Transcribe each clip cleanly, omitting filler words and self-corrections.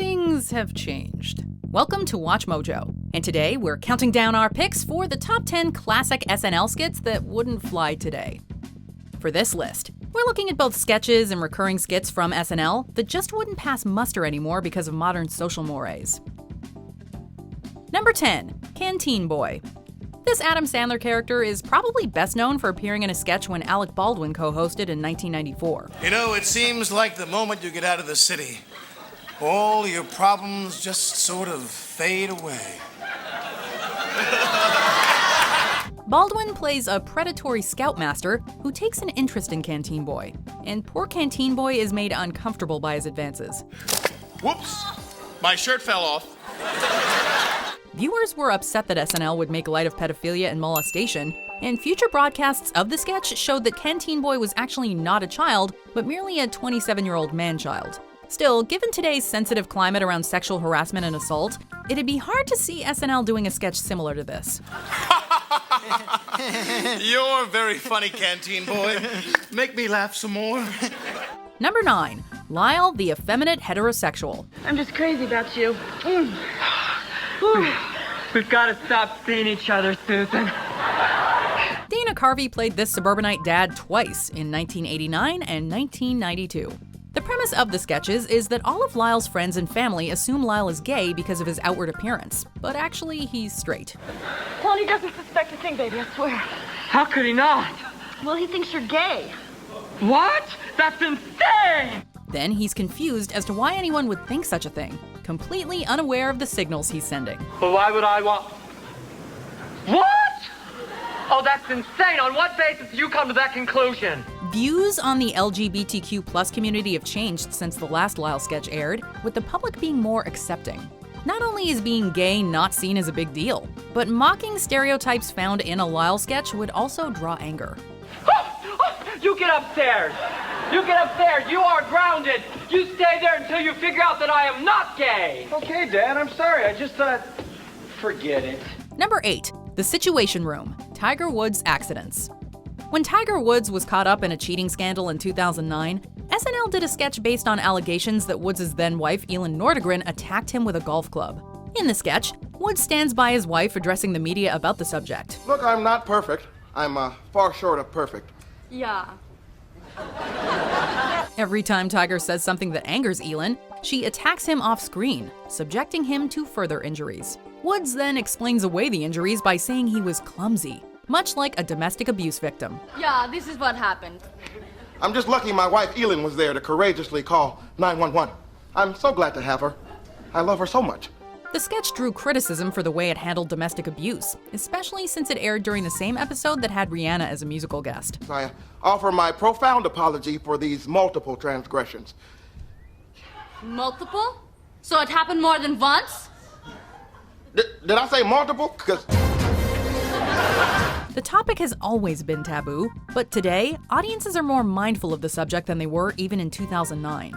things have changed. Welcome to Watch Mojo, and today we're counting down our picks for the top 10 classic SNL skits that wouldn't fly today. For this list, we're looking at both sketches and recurring skits from SNL that just wouldn't pass muster anymore because of modern social mores. Number 10, Canteen Boy. This Adam Sandler character is probably best known for appearing in a sketch when Alec Baldwin co-hosted in 1994. You know, it seems like the moment you get out of the city, all your problems just sort of fade away. Baldwin plays a predatory scoutmaster who takes an interest in Canteen Boy, and poor Canteen Boy is made uncomfortable by his advances. Whoops! My shirt fell off. Viewers were upset that SNL would make light of pedophilia and molestation, and future broadcasts of the sketch showed that Canteen Boy was actually not a child, but merely a 27-year-old man-child. Still, given today's sensitive climate around sexual harassment and assault, it'd be hard to see SNL doing a sketch similar to this. You're very funny, Canteen Boy. Make me laugh some more. Number 9, Lyle, the Effeminate Heterosexual. I'm just crazy about you. We've got to stop seeing each other, Susan. Dana Carvey played this suburbanite dad twice, in 1989 and 1992. The premise of the sketches is that all of Lyle's friends and family assume Lyle is gay because of his outward appearance, but actually he's straight. Well, he doesn't suspect a thing, baby, I swear. How could he not? Well, he thinks you're gay. What? That's insane! Then he's confused as to why anyone would think such a thing, completely unaware of the signals he's sending. But why would I want... What? Oh, that's insane. On what basis do you come to that conclusion? Views on the LGBTQ+ community have changed since the last Lyle sketch aired, with the public being more accepting. Not only is being gay not seen as a big deal, but mocking stereotypes found in a Lyle sketch would also draw anger. You get upstairs! You get upstairs! You are grounded! You stay there until you figure out that I am not gay! Okay, Dad, I'm sorry. I just thought... Forget it. Number 8, The Situation Room, Tiger Woods Accidents. When Tiger Woods was caught up in a cheating scandal in 2009, SNL did a sketch based on allegations that Woods' then-wife, Elin Nordegren, attacked him with a golf club. In the sketch, Woods stands by his wife addressing the media about the subject. Look, I'm not perfect. I'm far short of perfect. Yeah. Every time Tiger says something that angers Elin, she attacks him off-screen, subjecting him to further injuries. Woods then explains away the injuries by saying he was clumsy, much like a domestic abuse victim. Yeah, this is what happened. I'm just lucky my wife Elin was there to courageously call 911. I'm so glad to have her. I love her so much. The sketch drew criticism for the way it handled domestic abuse, especially since it aired during the same episode that had Rihanna as a musical guest. I offer my profound apology for these multiple transgressions. Multiple? So it happened more than once? Did I say multiple? Because... The topic has always been taboo, but today, audiences are more mindful of the subject than they were even in 2009.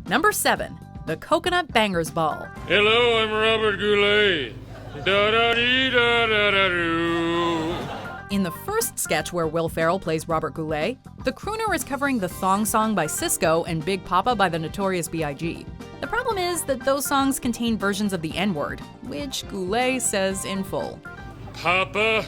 Number 7, The Coconut Bangers Ball. Hello, I'm Robert Goulet. Da-da-dee-da-da-da-doo. In the first sketch where Will Ferrell plays Robert Goulet, the crooner is covering the Thong Song by Sisqó and Big Papa by the Notorious B.I.G. The problem is that those songs contain versions of the N-word, which Goulet says in full. Papa,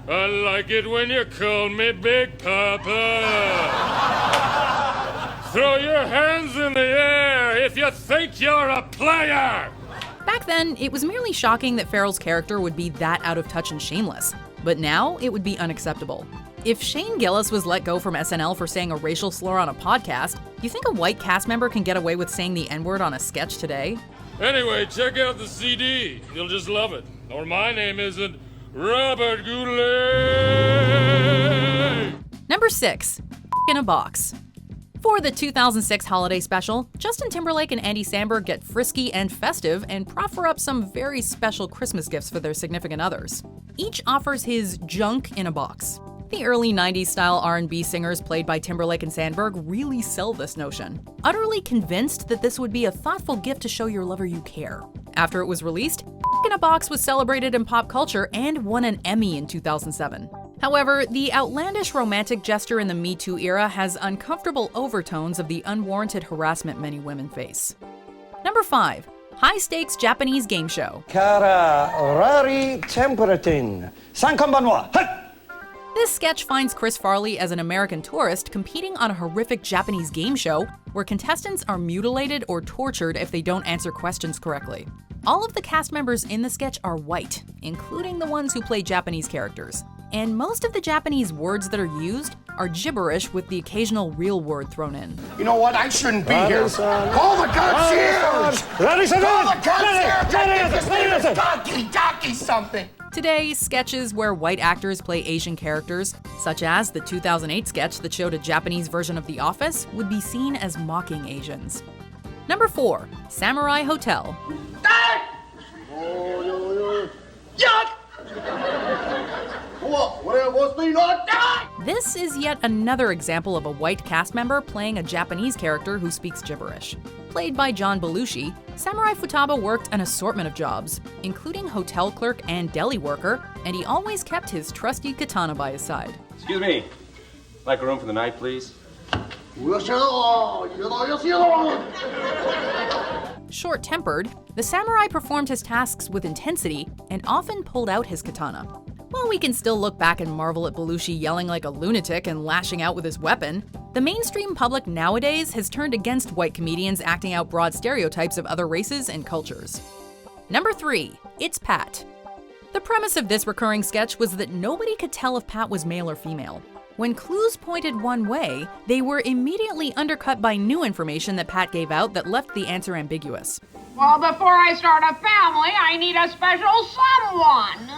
I like it when you call me Big Papa. Throw your hands in the air if you think you're a player. Back then, it was merely shocking that Ferrell's character would be that out of touch and shameless. But now, it would be unacceptable. If Shane Gillis was let go from SNL for saying a racial slur on a podcast, you think a white cast member can get away with saying the N-word on a sketch today? Anyway, check out the CD. You'll just love it. Or my name isn't Robert Goulet. Number 6, in a Box. For the 2006 holiday special, Justin Timberlake and Andy Samberg get frisky and festive and proffer up some very special Christmas gifts for their significant others. Each offers his junk in a box. The early 90s style R&B singers played by Timberlake and Sandberg really sell this notion, utterly convinced that this would be a thoughtful gift to show your lover you care. After it was released, in a Box was celebrated in pop culture and won an Emmy in 2007. However, the outlandish romantic gesture in the Me Too era has uncomfortable overtones of the unwarranted harassment many women face. Number 5. High-stakes Japanese game show. Kara rari temperatin. Sankonbanwa. This sketch finds Chris Farley as an American tourist competing on a horrific Japanese game show where contestants are mutilated or tortured if they don't answer questions correctly. All of the cast members in the sketch are white, including the ones who play Japanese characters. And most of the Japanese words that are used are gibberish with the occasional real word thrown in. You know what? I shouldn't be here. Call the concierge! Call the concierge! Donkey something! Today, sketches where white actors play Asian characters, such as the 2008 sketch that showed a Japanese version of The Office, would be seen as mocking Asians. Number 4. Samurai Hotel. This is yet another example of a white cast member playing a Japanese character who speaks gibberish. Played by John Belushi, Samurai Futaba worked an assortment of jobs, including hotel clerk and deli worker, and he always kept his trusty katana by his side. Excuse me. Like a room for the night, please? Short-tempered, the samurai performed his tasks with intensity and often pulled out his katana. While we can still look back and marvel at Belushi yelling like a lunatic and lashing out with his weapon, the mainstream public nowadays has turned against white comedians acting out broad stereotypes of other races and cultures. Number 3. It's Pat. The premise of this recurring sketch was that nobody could tell if Pat was male or female. When clues pointed one way, they were immediately undercut by new information that Pat gave out that left the answer ambiguous. Well, before I start a family, I need a special someone.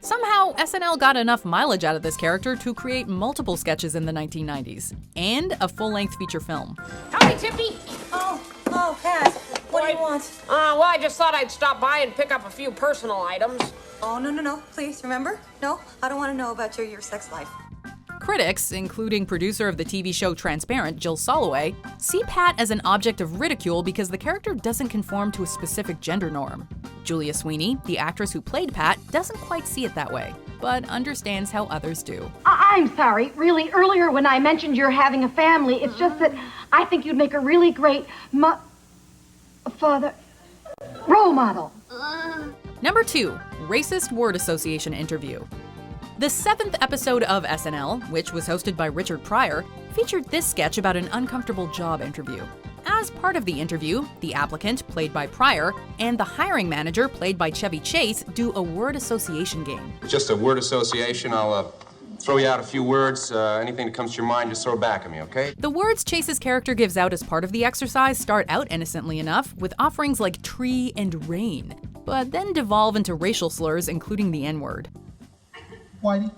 Somehow, SNL got enough mileage out of this character to create multiple sketches in the 1990s, and a full-length feature film. Howdy, Tippy. Oh, Pat. What do you want? Well, I just thought I'd stop by and pick up a few personal items. Oh, no. Please, remember? No, I don't want to know about your sex life. Critics, including producer of the TV show Transparent, Jill Soloway, see Pat as an object of ridicule because the character doesn't conform to a specific gender norm. Julia Sweeney, the actress who played Pat, doesn't quite see it that way, but understands how others do. I'm sorry. Really, earlier when I mentioned you're having a family, it's just that I think you'd make a really great father role model. Number 2. Racist Word Association Interview. The 7th episode of SNL, which was hosted by Richard Pryor, featured this sketch about an uncomfortable job interview. As part of the interview, the applicant, played by Pryor, and the hiring manager, played by Chevy Chase, do a word association game. Just a word association. I'll throw you out a few words. Anything that comes to your mind, just throw it back at me, okay? The words Chase's character gives out as part of the exercise start out innocently enough, with offerings like tree and rain, but then devolve into racial slurs, including the N-word. Whitey.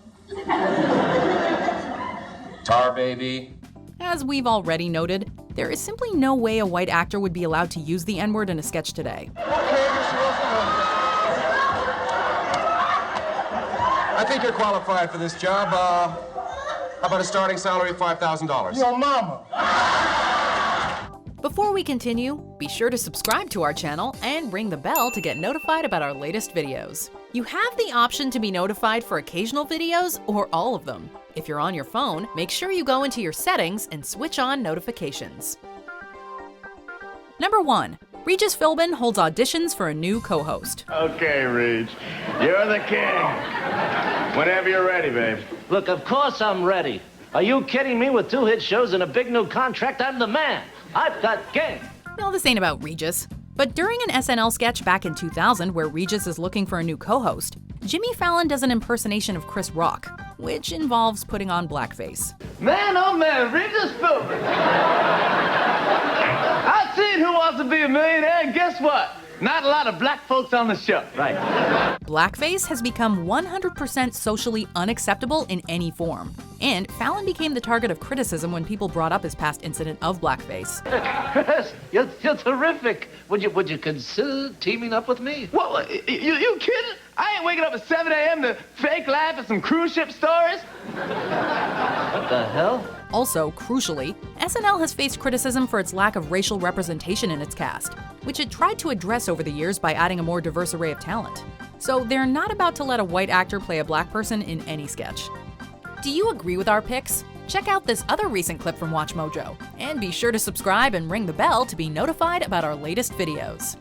Tar baby. As we've already noted, there is simply no way a white actor would be allowed to use the N-word in a sketch today. I think you're qualified for this job. How about a starting salary of $5,000? Your mama. Before we continue, be sure to subscribe to our channel and ring the bell to get notified about our latest videos. You have the option to be notified for occasional videos or all of them. If you're on your phone, make sure you go into your settings and switch on notifications. Number 1. Regis Philbin holds auditions for a new co-host. Okay, Reg. You're the king. Whenever you're ready, babe. Look, of course I'm ready. Are you kidding me? With 2 hit shows and a big new contract, I'm the man. I've got game. No, this ain't about Regis. But during an SNL sketch back in 2000 where Regis is looking for a new co-host, Jimmy Fallon does an impersonation of Chris Rock, which involves putting on blackface. Man, oh man, Regis Philbin. I've seen Who Wants to Be a Millionaire, and guess what? Not a lot of black folks on the show. Right. Blackface has become 100% socially unacceptable in any form. And Fallon became the target of criticism when people brought up his past incident of blackface. Chris, you're terrific. Would you consider teaming up with me? What? You kidding? I ain't waking up at 7 a.m. to fake laugh at some cruise ship stories. What the hell? Also, crucially, SNL has faced criticism for its lack of racial representation in its cast, which it tried to address over the years by adding a more diverse array of talent. So they're not about to let a white actor play a black person in any sketch. Do you agree with our picks? Check out this other recent clip from WatchMojo, and be sure to subscribe and ring the bell to be notified about our latest videos.